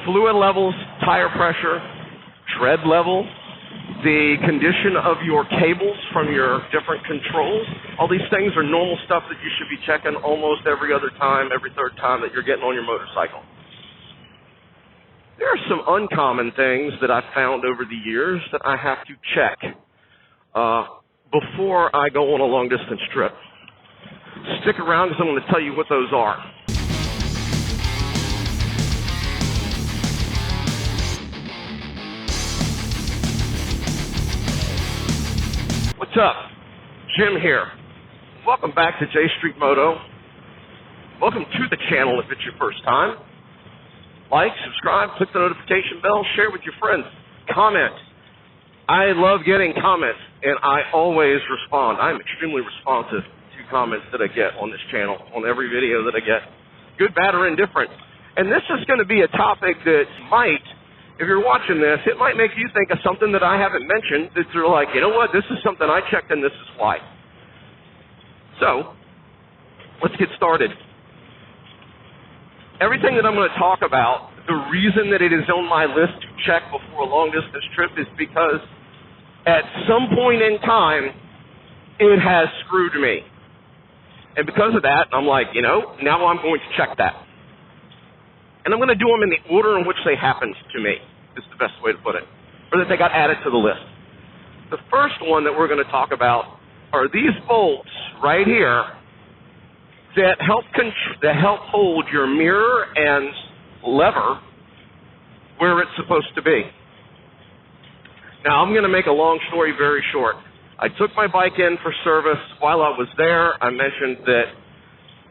fluid levels, tire pressure, tread level, the condition of your cables from your different controls. All these things are normal stuff that you should be checking almost every other time, every third time that you're getting on your motorcycle. There are some uncommon things that I've found over the years that I have to check before I go on a long-distance trip. Stick around because I'm going to tell you what those are. What's up? Jim here. Welcome back to J Street Moto. Welcome to the channel if it's your first time. Like, subscribe, click the notification bell, share with your friends, comment. I love getting comments, and I always respond. I'm extremely responsive to comments that I get on this channel, on every video that I get, good, bad, or indifferent. And this is going to be a topic that might, if you're watching this, it might make you think of something that I haven't mentioned, that you're like, you know what, this is something I checked and this is why. So, let's get started. Everything that I'm going to talk about, the reason that it is on my list to check before a long-distance trip is because at some point in time, it has screwed me. And because of that, I'm like, you know, now I'm going to check that. And I'm going to do them in the order in which they happened to me, is the best way to put it, or that they got added to the list. The first one that we're going to talk about are these bolts right here that help hold your mirror and lever where it's supposed to be. Now, I'm going to make a long story very short. I took my bike in for service. While I was there, I mentioned that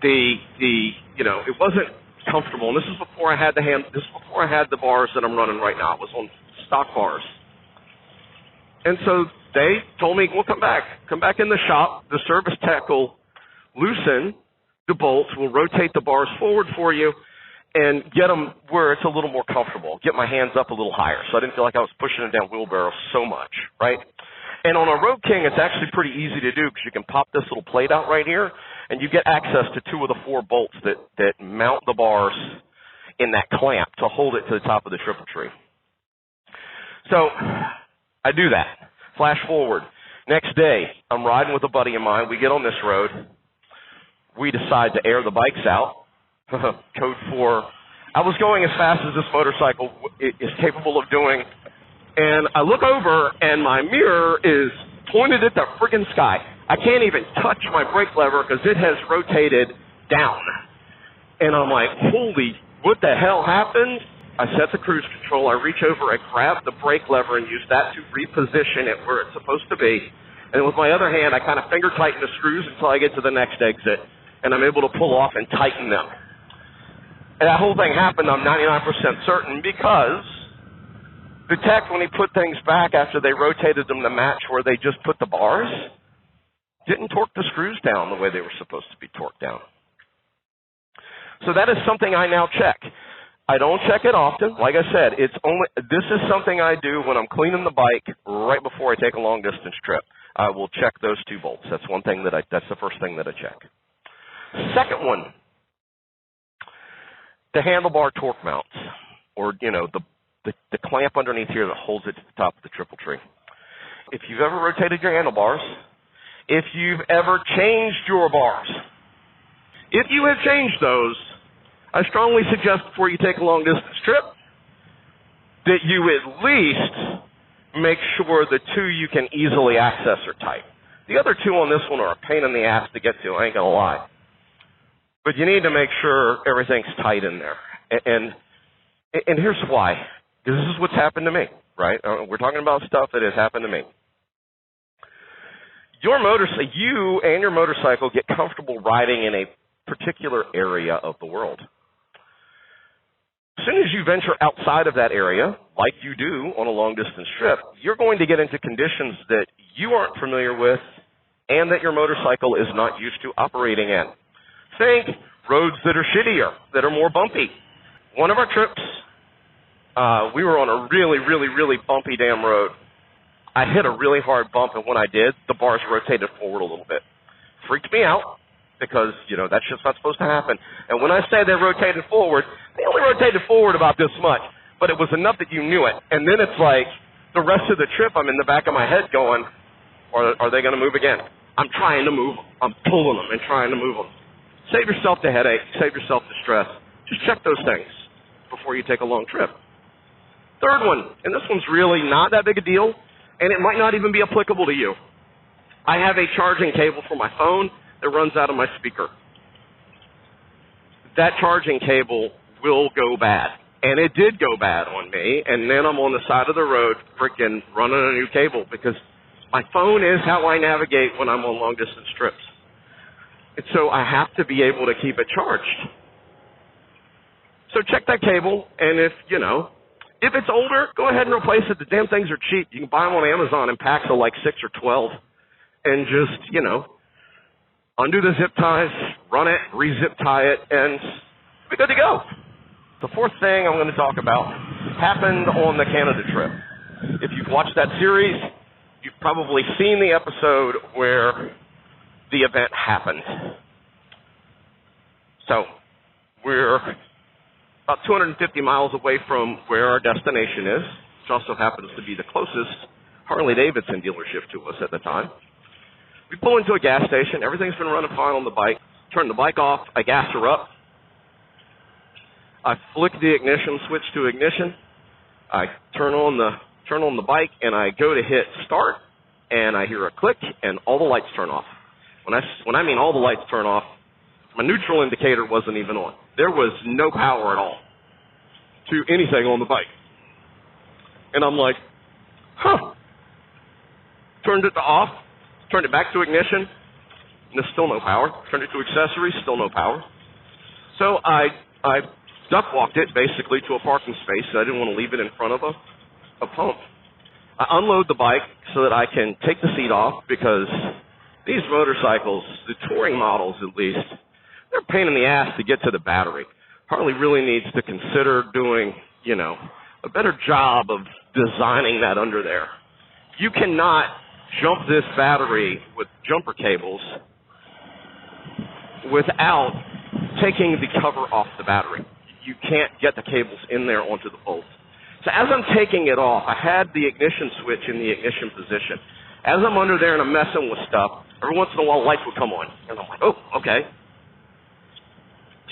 it wasn't comfortable. And this is before I had the bars that I'm running right now. I was on stock bars. And so they told me, well, come back in the shop. The service tech will loosen the bolts, will rotate the bars forward for you, and get them where it's a little more comfortable. Get my hands up a little higher, so I didn't feel like I was pushing it down wheelbarrow so much, right? And on a Road King, it's actually pretty easy to do because you can pop this little plate out right here, and you get access to 2 of the 4 bolts that mount the bars in that clamp to hold it to the top of the triple tree. So I do that. Flash forward. Next day, I'm riding with a buddy of mine. We get on this road. We decide to air the bikes out. Code 4. I was going as fast as this motorcycle is capable of doing, and I look over, and my mirror is pointed at the friggin' sky. I can't even touch my brake lever because it has rotated down. And I'm like, holy, what the hell happened? I set the cruise control. I reach over, I grab the brake lever and use that to reposition it where it's supposed to be. And with my other hand, I kind of finger tighten the screws until I get to the next exit. And I'm able to pull off and tighten them. And that whole thing happened, I'm 99% certain, because the tech, when he put things back after they rotated them to match where they just put the bars, didn't torque the screws down the way they were supposed to be torqued down. So that is something I now check. I don't check it often. Like I said, this is something I do when I'm cleaning the bike right before I take a long-distance trip. I will check those 2 bolts. That's that's the first thing that I check. Second one, the handlebar torque mounts, or, the clamp underneath here that holds it to the top of the triple tree. If you've ever rotated your handlebars, if you've ever changed your bars, if you have changed those, I strongly suggest before you take a long-distance trip that you at least make sure the 2 you can easily access are tight. The other 2 on this one are a pain in the ass to get to, I ain't going to lie. But you need to make sure everything's tight in there. And here's why. Because this is what's happened to me, right? We're talking about stuff that has happened to me. You and your motorcycle get comfortable riding in a particular area of the world. As soon as you venture outside of that area, like you do on a long-distance trip, you're going to get into conditions that you aren't familiar with and that your motorcycle is not used to operating in. Think roads that are shittier, that are more bumpy. One of our trips, we were on a really, really, really bumpy damn road. I hit a really hard bump, and when I did, the bars rotated forward a little bit. Freaked me out because, that's just not supposed to happen. And when I say they rotated forward, they only rotated forward about this much. but it was enough that you knew it. And then it's like the rest of the trip, I'm in the back of my head going, are they going to move again? I'm trying to move them. I'm pulling them and trying to move them. Save yourself the headache. Save yourself the stress. Just check those things before you take a long trip. Third one, and this one's really not that big a deal, and it might not even be applicable to you. I have a charging cable for my phone that runs out of my speaker. That charging cable will go bad. And it did go bad on me, and then I'm on the side of the road freaking running a new cable because my phone is how I navigate when I'm on long-distance trips. And so I have to be able to keep it charged. So check that cable, and if it's older, go ahead and replace it. The damn things are cheap. You can buy them on Amazon in packs of like 6 or 12, and just, undo the zip ties, run it, re-zip tie it, and be good to go. The fourth thing I'm going to talk about happened on the Canada trip. If you've watched that series, you've probably seen the episode where the event happened. So we're about 250 miles away from where our destination is, which also happens to be the closest Harley Davidson dealership to us at the time. We pull into a gas station. Everything's been running fine on the bike. Turn the bike off. I gas her up. I flick the ignition switch to ignition. I turn on the bike, and I go to hit start, and I hear a click, and all the lights turn off. When I mean all the lights turn off, my neutral indicator wasn't even on. There was no power at all to anything on the bike. And I'm like, Turned it to off, turned it back to ignition, and there's still no power. Turned it to accessories, still no power. So I duck walked it basically to a parking space. So I didn't want to leave it in front of a pump. I unload the bike so that I can take the seat off because these motorcycles, the touring models at least, they're a pain in the ass to get to the battery. Harley really needs to consider doing, a better job of designing that under there. You cannot jump this battery with jumper cables without taking the cover off the battery. You can't get the cables in there onto the bolts. So as I'm taking it off, I had the ignition switch in the ignition position. As I'm under there and I'm messing with stuff, every once in a while lights would come on. And I'm like, oh, okay.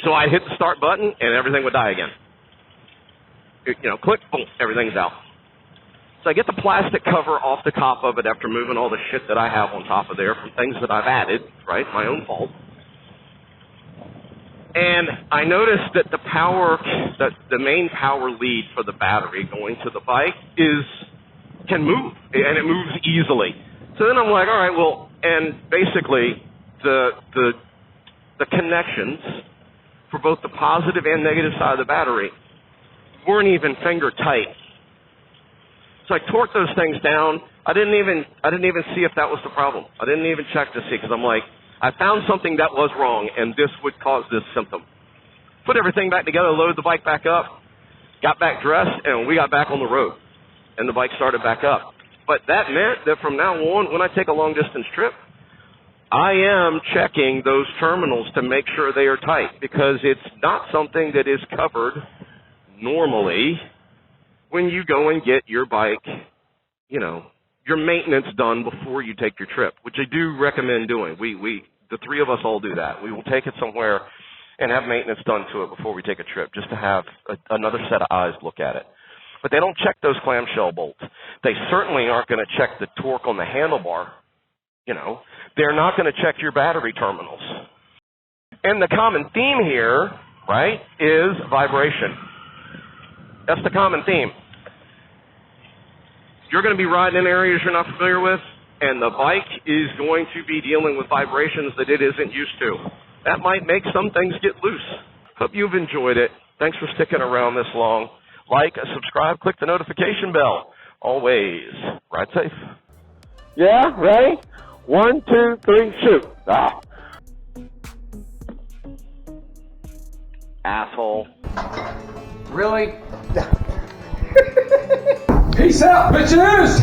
So I'd hit the start button and everything would die again. Click, boom, everything's out. So I get the plastic cover off the top of it after moving all the shit that I have on top of there from things that I've added, right, my own fault. And I noticed that the main power lead for the battery going to the bike can move, and it moves easily. So then I'm like, all right, well, and basically the connections for both the positive and negative side of the battery weren't even finger tight. So I torqued those things down. I didn't even see if that was the problem. I didn't even check to see because I'm like, I found something that was wrong, and this would cause this symptom. Put everything back together, loaded the bike back up, got back dressed, and we got back on the road, and the bike started back up. But that meant that from now on, when I take a long-distance trip, I am checking those terminals to make sure they are tight because it's not something that is covered normally when you go and get your bike, your maintenance done before you take your trip, which I do recommend doing. The three of us all do that. We will take it somewhere and have maintenance done to it before we take a trip, just to have another set of eyes look at it. But they don't check those clamshell bolts. They certainly aren't going to check the torque on the handlebar. They're not going to check your battery terminals. And the common theme here, right, is vibration. That's the common theme. You're going to be riding in areas you're not familiar with, and the bike is going to be dealing with vibrations that it isn't used to. That might make some things get loose. Hope you've enjoyed it. Thanks for sticking around this long. Like, subscribe, click the notification bell. Always ride safe. Yeah, ready? 1, 2, 3, shoot. Ah. Asshole. Really? Peace out, bitches!